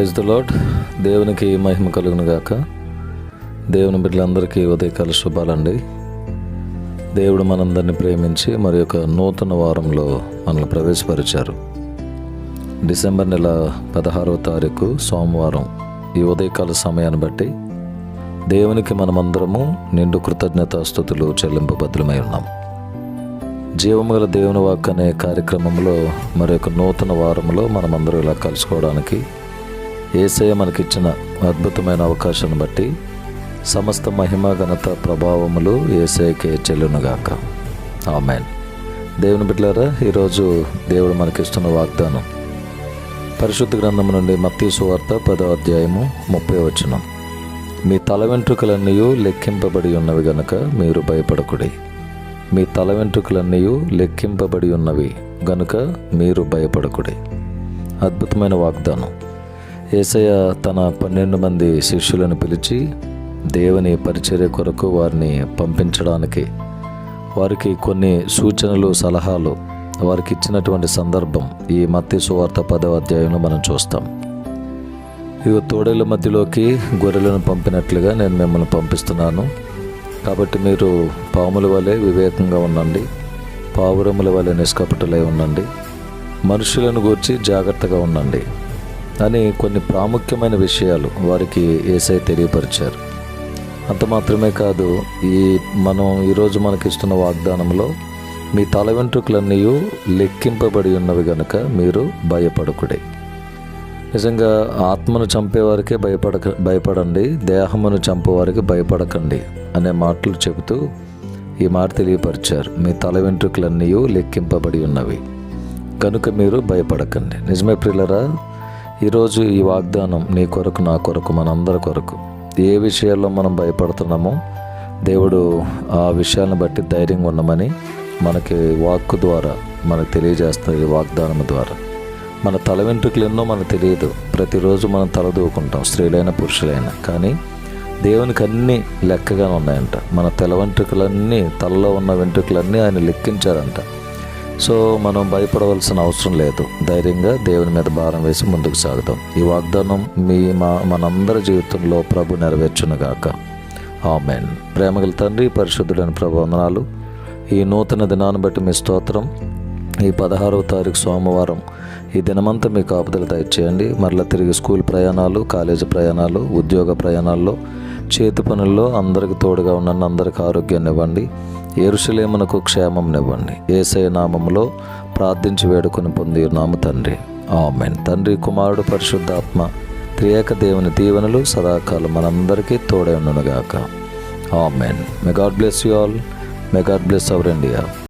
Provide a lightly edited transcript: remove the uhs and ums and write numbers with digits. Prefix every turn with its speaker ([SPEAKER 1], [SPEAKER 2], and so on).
[SPEAKER 1] Praise the lord. దేవునికి మహిమ కలుగును గాక. దేవుని బిడ్డలందరికీ ఉదయకాల శుభాలండి. దేవుడు మనందరినీ ప్రేమించి మరి యొక్క నూతన వారంలో మనల్ని ప్రవేశపరిచారు. డిసెంబర్ నెల 16వ తారీఖు సోమవారం ఈ ఉదయకాల సమయాన్ని బట్టి దేవునికి మనమందరము నిండు కృతజ్ఞతాస్తుతులు చెల్లింపబద్ధులమై ఉన్నాం. జీవము గల దేవుని వాక్ అనే కార్యక్రమంలో మరి యొక్క నూతన వారంలో మనమందరం ఇలా కలుసుకోవడానికి యేసయ్య మనకిచ్చిన అద్భుతమైన అవకాశాన్ని బట్టి సమస్త మహిమ ఘనత ప్రభావములు యేసయ్యకే చెల్లునుగాక. ఆమేన్. దేవుని బిడ్డలారా, ఈరోజు దేవుడు మనకిస్తున్న వాగ్దానం పరిశుద్ధ గ్రంథం నుండి మత్తయి సువార్త 10వ అధ్యాయము 30వ వచనం. మీ తల వెంట్రుకలన్నీ లెక్కింపబడి ఉన్నవి గనుక మీరు భయపడకుడి. మీ తల వెంట్రుకలన్నీ లెక్కింపబడి ఉన్నవి గనుక మీరు భయపడకుడి. అద్భుతమైన వాగ్దానం. యేసయ్య తన 12 మంది శిష్యులను పిలిచి దేవుని పరిచర్య కొరకు వారిని పంపించడానికి వారికి కొన్ని సూచనలు సలహాలు వారికి ఇచ్చినటువంటి సందర్భం ఈ మత్తయి సువార్త 10వ అధ్యాయంలో మనం చూస్తాం. ఇవి తోడేళ్ళ మధ్యలోకి గొర్రెలను పంపినట్లుగా నేను మిమ్మల్ని పంపిస్తున్నాను. కాబట్టి మీరు పాముల వలె వివేకంగా ఉండండి, పావురముల వలె నిష్కపటులై ఉండండి, మనుషులను గూర్చి జాగ్రత్తగా ఉండండి అని కొన్ని ప్రాముఖ్యమైన విషయాలు వారికి యేసయ్య తెలియపరిచారు. అంత మాత్రమే కాదు, మనం ఈరోజు మనకిస్తున్న వాగ్దానంలో మీ తల వెంట్రుకలన్నీ లెక్కింపబడి ఉన్నవి గనుక మీరు భయపడకుడి. నిజంగా ఆత్మను చంపేవారికే భయపడండి, దేహమును చంపేవారికి భయపడకండి అనే మాటలు చెబుతూ ఈ మాట తెలియపరిచారు. మీ తల వెంట్రుకలన్నీ లెక్కింపబడి ఉన్నవి కనుక మీరు భయపడకండి. నిజమే ప్రియులరా, ఈరోజు ఈ వాగ్దానం నీ కొరకు, నా కొరకు, మనందరి కొరకు. ఏ విషయాల్లో మనం భయపడుతున్నామో దేవుడు ఆ విషయాలను బట్టి ధైర్యంగా ఉండమని మనకి వాక్కు ద్వారా మనకు తెలియజేస్తారు. ఈ వాగ్దానం ద్వారా మన తల వెంట్రుకలు ఎన్నో మనకు తెలియదు. ప్రతిరోజు మనం తల దూకుంటాం, స్త్రీలైన పురుషులైనా. కానీ దేవునికి అన్నీ లెక్కగా ఉన్నాయంట. మన తల వెంట్రుకలన్నీ, తలలో ఉన్న వెంట్రుకలన్నీ ఆయన లెక్కించారంట. సో మనం భయపడవలసిన అవసరం లేదు. ధైర్యంగా దేవుని మీద భారం వేసి ముందుకు సాగుతాం. ఈ వాగ్దానం మనందరి జీవితంలో ప్రభు నెరవేర్చునుగాక. ఆమేన్. ప్రేమగల తండ్రి, పరిశుద్ధుడైన ప్రభు వందనాలు. ఈ నూతన దినాన్ని బట్టి మీ స్తోత్రం. ఈ 16వ తారీఖు సోమవారం ఈ దినమంతా మీ కాపుదల దయచేయండి. మరలా తిరిగి స్కూల్ ప్రయాణాలు, కాలేజీ ప్రయాణాలు, ఉద్యోగ ప్రయాణాల్లో, చేతి పనుల్లో అందరికి తోడుగా ఉండండి. అందరికి ఆరోగ్యాన్ని ఇవ్వండి. యెరూషలేమునకు క్షేమంనివ్వండి. యేసయ్య నామములో ప్రార్థించి వేడుకొని పొంది ఉన్నాము తండ్రి. ఆమేన్. తండ్రి, కుమారుడు, పరిశుద్ధాత్మ త్రియేక దేవుని దీవెనలు సదాకాలం మనందరికీ తోడై ఉండునుగాక. Amen. May God bless you all. May God bless our India.